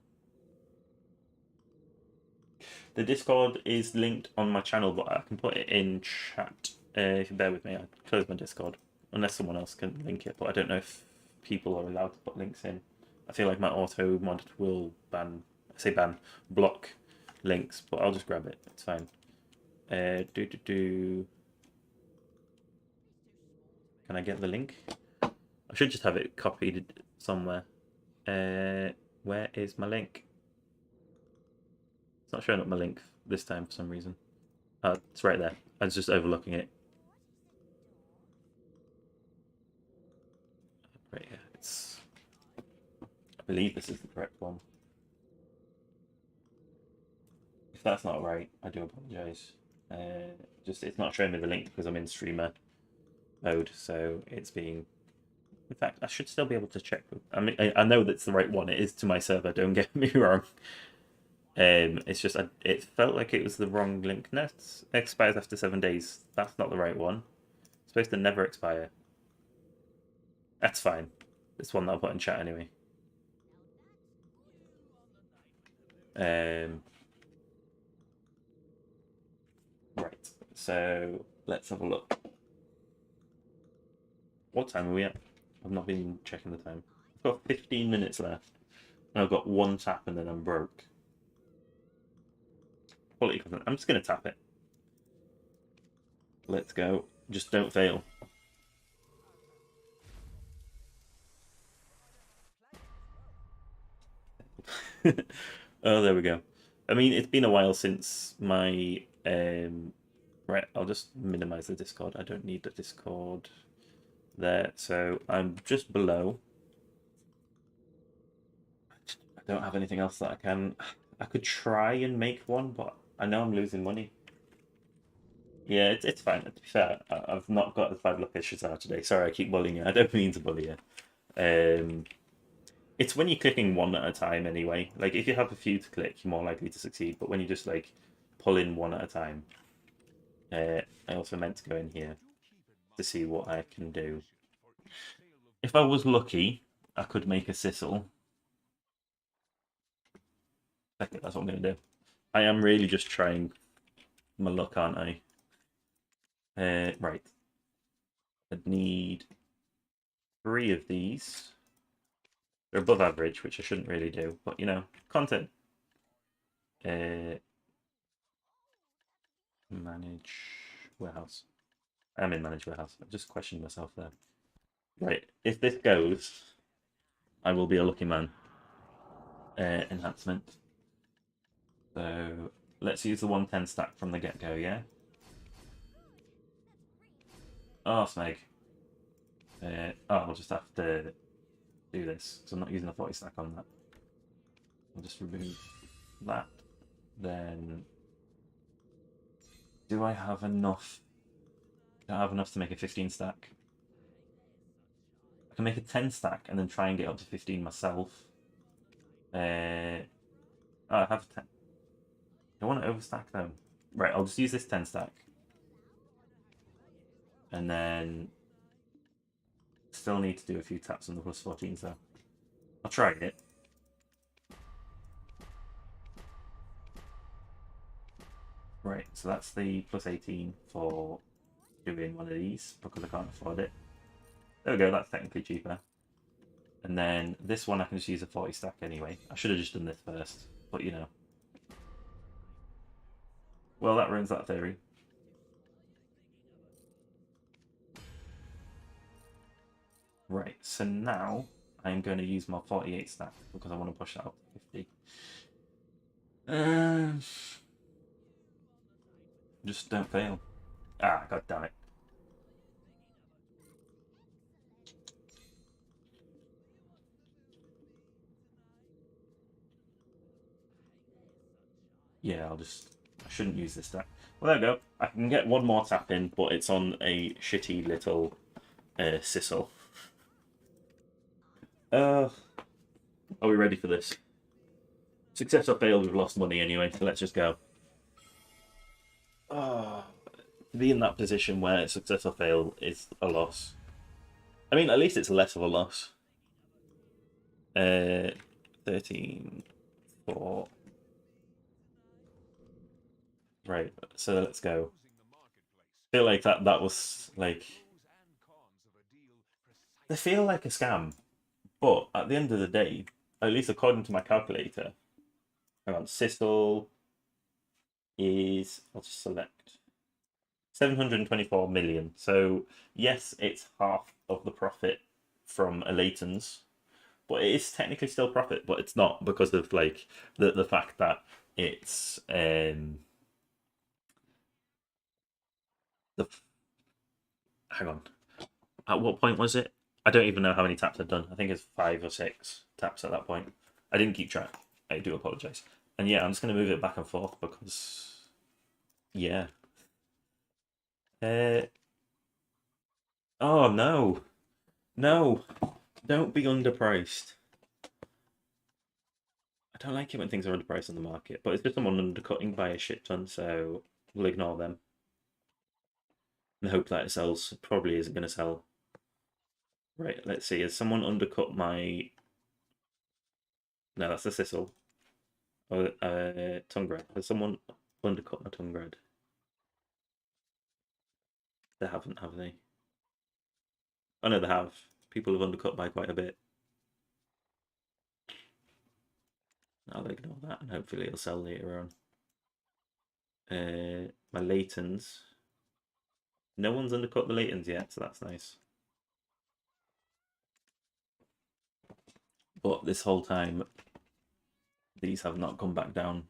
The Discord is linked on my channel, but I can put it in chat If you bear with me, I close my Discord unless someone else can link it, but I don't know if people are allowed to put links in. I feel like my auto mod will block links, but I'll just grab it. It's fine. Can I get the link? I should just have it copied somewhere. Where is my link? It's not showing up my link this time for some reason. Oh, it's right there. I was just overlooking it. Right here. I believe this is the correct one. If that's not right, I do apologise. Just it's not showing me the link because I'm in streamer mode, so it's being. In fact, I should still be able to check. I mean, I know that's the right one. It is to my server. Don't get me wrong. It's just it felt like it was the wrong link. No, it expires after 7 days. That's not the right one. It's supposed to never expire. That's fine. This one that I'll put in chat anyway. Right. So let's have a look. What time are we at? I've not been checking the time. I've got 15 minutes left. And I've got one tap and then I'm broke. Quality content. I'm just going to tap it. Let's go. Just don't fail. Oh, there we go. I mean, it's been a while since my... Right, I'll just minimize the Discord. I don't need the Discord there. So I'm just below. I don't have anything else that I can... I could try and make one, but I know I'm losing money. Yeah, it's fine. To be fair, I've not got as bad luck as Shazar today. Sorry, I keep bullying you. I don't mean to bully you. It's when you're clicking one at a time anyway. Like, if you have a few to click, you're more likely to succeed. But when you just, like, pull in one at a time. I also meant to go in here to see what I can do. If I was lucky, I could make a Sissel. That's what I'm going to do. I am really just trying my luck, aren't I? Right. I'd need 3 of these. They're above average, which I shouldn't really do, but you know, content. Manage warehouse. I am in manage warehouse. I just questioned myself there. Right, if this goes, I will be a lucky man. Enhancement. So let's use the 110 stack from the get go, yeah? Oh, Snake. I'll just have to do this because I'm not using the 40 stack on that. I'll just remove that. Then, do I have enough? Do I have enough to make a 15 stack? I can make a 10 stack and then try and get up to 15 myself. I have 10. I want to overstack though. Right, I'll just use this 10 stack. And then still need to do a few taps on the plus 14s though. I'll try it. Right, so that's the plus 18 for doing one of these because I can't afford it. There we go, that's technically cheaper. And then this one I can just use a 40 stack anyway. I should have just done this first, but you know. Well, that ruins that theory. Right, so now I'm going to use my 48 stack because I want to push that up to 50. Just don't fail. Ah, god damn it. Yeah, I shouldn't use this stack. Well, there we go. I can get one more tap in, but it's on a shitty little Sissel. Are we ready for this? Success or fail, we've lost money anyway, so let's just go. To be in that position where success or fail is a loss. I mean, at least it's less of a loss. 13, 4. Right, so let's go. feel like that was like Pros and cons of a deal they precisely feel as like a you described. scam, but at the end of the day, at least according to my calculator, hang on, Sissel is I'll just select 724 million. So yes, it's half of the profit from a Leighton's, but it is technically still profit, but it's not because of like the fact that it's the hang on. At what point was it? I don't even know how many taps I've done. I think it's 5 or 6 taps at that point. I didn't keep track. I do apologize. And yeah, I'm just gonna move it back and forth because yeah. Uh, oh no, no! Don't be underpriced. I don't like it when things are underpriced on the market, but it's just someone undercutting by a shit ton, so we'll ignore them and hope that it sells. It probably isn't going to sell. Right, let's see. Has someone undercut my. No, that's the Sissel. Oh, tongue grad. Has someone undercut my tongue grad? They haven't, have they? Oh no, they have. People have undercut by quite a bit. I'll ignore that and hopefully it'll sell later on. My Laytons. No one's undercut the Laytons yet, so that's nice. But this whole time, these have not come back down.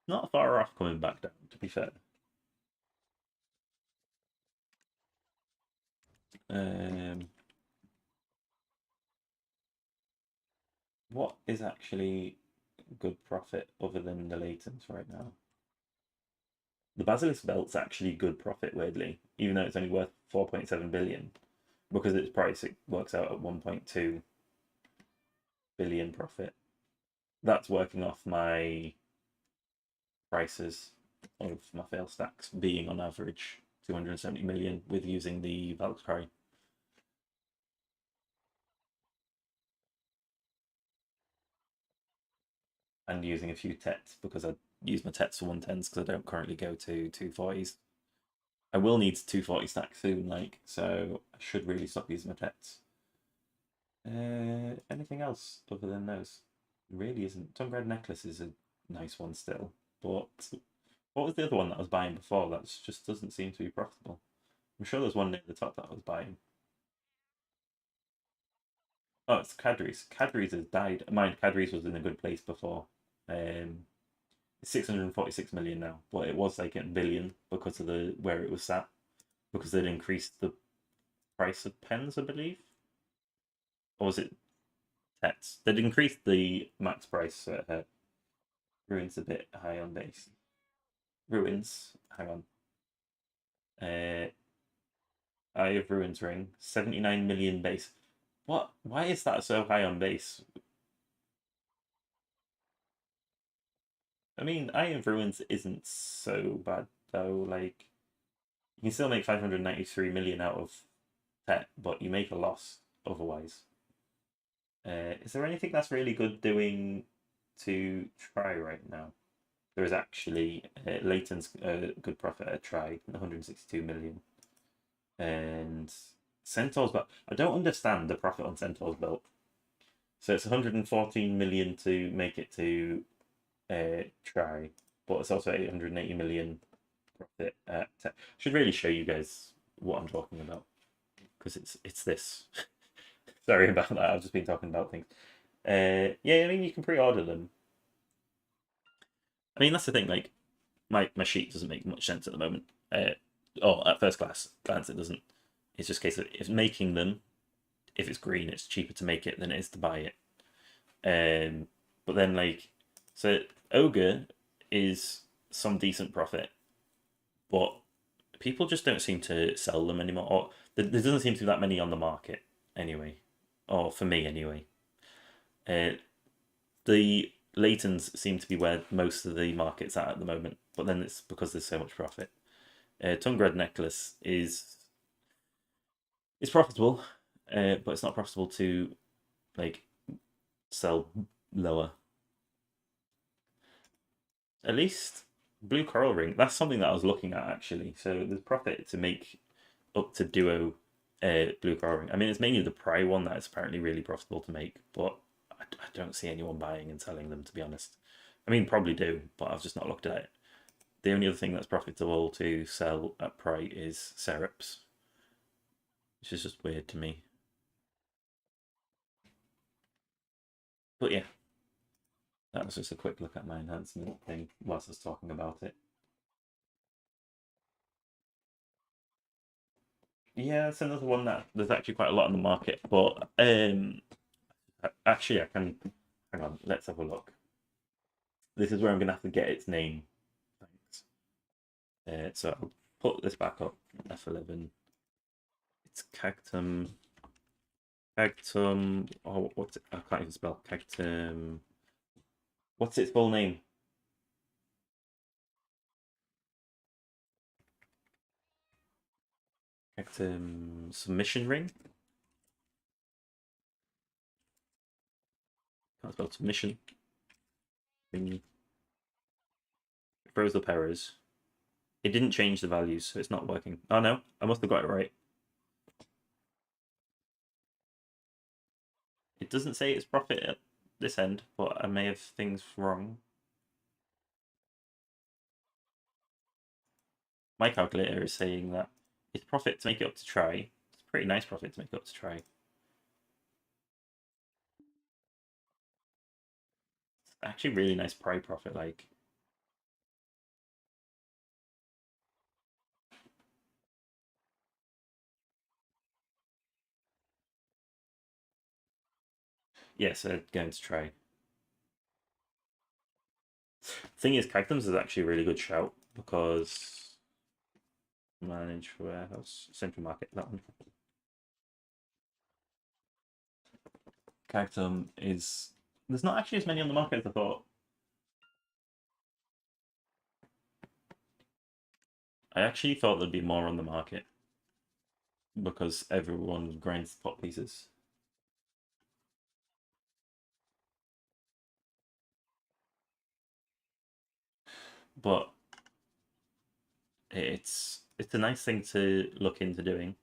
Not far off coming back down, to be fair. Um, what is actually good profit other than the Laytons right now? The Basilisk Belt's actually good profit, weirdly, even though it's only worth 4.7 billion. Because its price, it works out at 1.2 billion profit. That's working off my prices of my fail stacks being on average 270 million with using the Valkyrie. And using a few TETs because I use my TETs for 110s because I don't currently go to 240s. I will need 240 stacks soon, like, so I should really stop using my TETs. Anything else other than those? Really isn't. Tongue Red Necklace is a nice one still, but what was the other one that I was buying before that just doesn't seem to be profitable? I'm sure there's one near the top that I was buying. Oh, it's Cadres. Cadres has died. Mind, Cadres was in a good place before. Um, 646 million now, but it was like a billion because of the where it was sat because they'd increased the price of pens, I believe, or was it Tets? They'd increased the max price. Ruins a bit high on base. Ruins. Hang on. Eye of Ruins ring 79 million base. What? Why is that so high on base? I mean, Eye of Ruins isn't so bad though. Like you can still make 593 million out of Tet, but you make a loss otherwise. Is there anything that's really good doing to try right now? There is actually Leighton's good profit at try, 162 million. And Centaur's belt. I don't understand the profit on Centaur's belt. So it's 114 million to make it to try, but it's also 880 million profit at should really show you guys what I'm talking about because it's this. Sorry about that. I've just been talking about things. Yeah, I mean you can pre-order them. I mean that's the thing. Like my sheet doesn't make much sense at the moment. Oh, at first glance it doesn't. It's just a case of if making them. If it's green, it's cheaper to make it than it is to buy it. But then like, so ogre is some decent profit, but people just don't seem to sell them anymore. Or there doesn't seem to be that many on the market anyway, or for me anyway. Uh, the Laytons seem to be where most of the market's at the moment, but then it's because there's so much profit. Tongue Red Necklace is profitable, but it's not profitable to like sell lower. At least Blue coral ring. That's something that I was looking at actually. So there's profit to make up to duo blue coral ring. I mean, it's mainly the Pry one that is apparently really profitable to make, but I don't see anyone buying and selling them to be honest. I mean, probably do, but I've just not looked at it. The only other thing that's profitable to sell at Pry is syrups, which is just weird to me. But yeah, that was just a quick look at my enhancement thing whilst I was talking about it. Yeah, it's another one that there's actually quite a lot on the market, but actually I can hang on, let's have a look. This is where I'm gonna have to get its name. Thanks. So I'll put this back up. F11. It's cactum. Cactum. Oh, what's it? I can't even spell cactum. What's its full name? Submission ring. Can't spell submission ring. It froze up errors. It didn't change the values, so it's not working. Oh no, I must have got it right. It doesn't say it's profit at this end, but I may have things wrong. My calculator is saying that it's profit to make it up to try. It's a pretty nice profit to make it up to try. It's actually really nice pry profit. Like, yes, going to try. Thing is, Cactums is actually a really good shout because manage warehouse central market that one. Cactum is there's not actually as many on the market as I thought. I actually thought there'd be more on the market because everyone grinds pot pieces. But it's a nice thing to look into doing.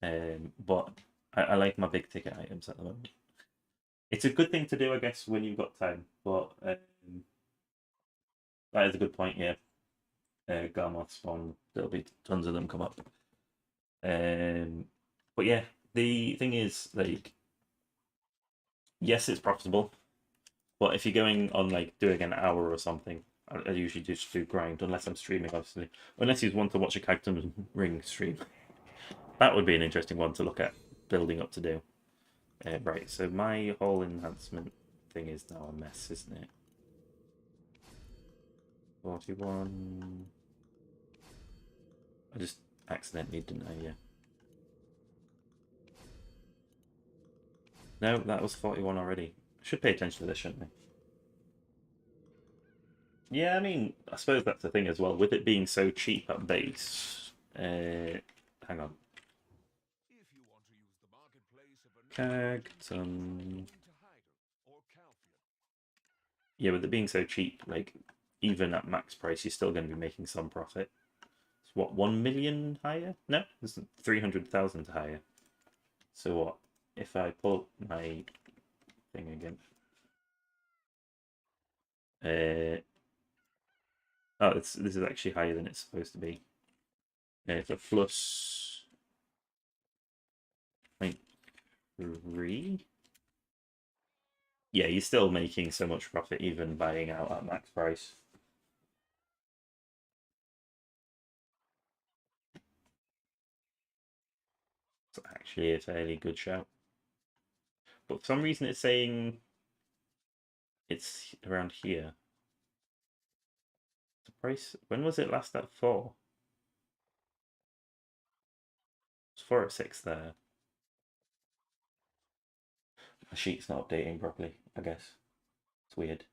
But I like my big ticket items at the moment. It's a good thing to do, I guess, when you've got time. But that is a good point. Yeah, Garmoth spawn. There'll be tons of them come up. Um, but yeah, the thing is, like, yes, it's profitable. But if you're going on like doing an hour or something, I usually just do grind unless I'm streaming, obviously. Unless you want to watch a Cactum Ring stream, that would be an interesting one to look at building up to do. Right, so my whole enhancement thing is now a mess, isn't it? 41. I just accidentally didn't I? Yeah. No, that was 41 already. I should pay attention to this, shouldn't I? Yeah, I mean, I suppose that's the thing as well. With it being so cheap at base, hang on. If you want to use the marketplace of a Cactum. into Hyder or Calphion. Yeah, with it being so cheap, like even at max price, you're still going to be making some profit. It's what 1 million higher? No, it's 300,000 higher. So what? If I pull my thing again, uh, oh, this is actually higher than it's supposed to be. It's a plus 0.3. Yeah, you're still making so much profit even buying out at max price. It's actually a fairly good shout. But for some reason, it's saying it's around here. The price. When was it last at 4? It's 4 at 6 there. My sheet's not updating properly, I guess. It's weird.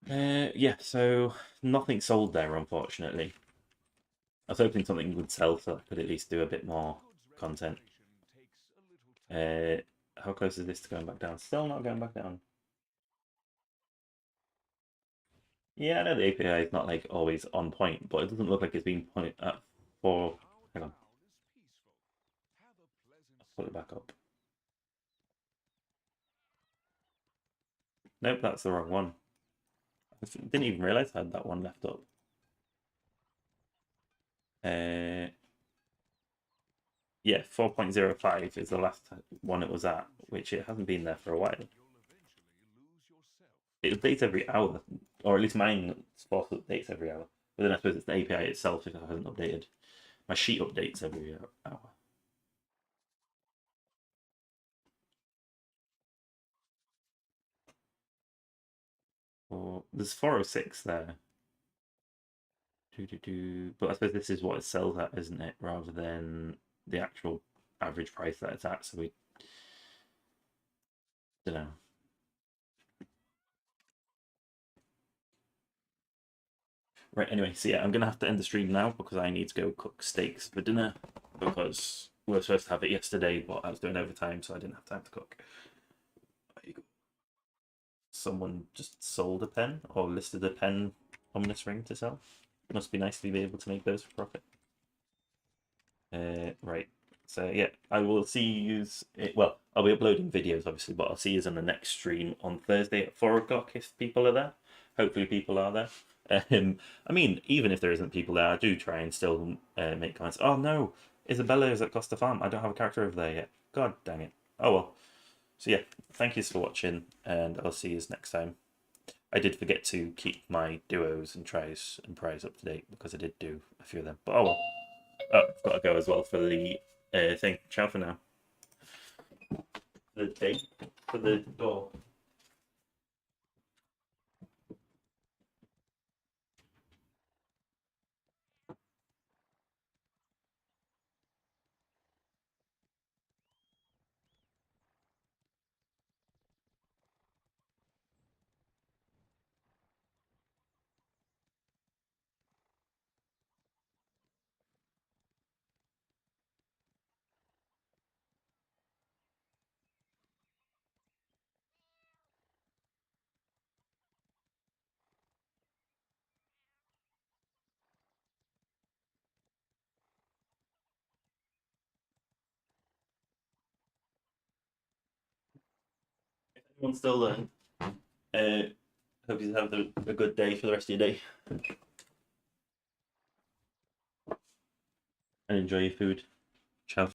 Yeah, so nothing sold there, unfortunately. I was hoping something would sell so I could at least do a bit more Goods content. registration takes a little time. How close is this to going back down? Still not going back down. Yeah, I know the API is not like always on point, but it doesn't look like it's being point at for. Our Hang on, town is peaceful. Have a pleasant put it stay. back up. Nope, that's the wrong one. Didn't even realize I had that one left up. Uh, yeah, 4.05 is the last one it was at, which it hasn't been there for a while. You'll eventually lose yourself. It updates every hour, or at least mine force updates every hour. But then I suppose it's the API itself if it hasn't updated. My sheet updates every hour. Or there's 406 there. But I suppose this is what it sells at, isn't it? Rather than the actual average price that it's at. So we don't know. Right, anyway, so yeah, I'm gonna have to end the stream now because I need to go cook steaks for dinner because we were supposed to have it yesterday, but I was doing overtime, so I didn't have time to cook. Someone just sold a pen or listed a pen ominous ring to sell. Must be nice to be able to make those for profit. Right. So yeah, I will see you. Well, I'll be uploading videos obviously, but I'll see you on the next stream on Thursday at 4 o'clock if people are there. Hopefully, people are there. I mean, even if there isn't people there, I do try and still make comments. Oh no, Isabella is at Costa Farm. I don't have a character over there yet. God dang it. Oh well. So yeah, thank you for watching, and I'll see you next time. I did forget to keep my duos and tries and prize up to date because I did do a few of them. But oh well. Oh, I've got to go as well for the thing. Ciao for now. The date for the door. If anyone's still there, hope you have a good day for the rest of your day and enjoy your food. Ciao.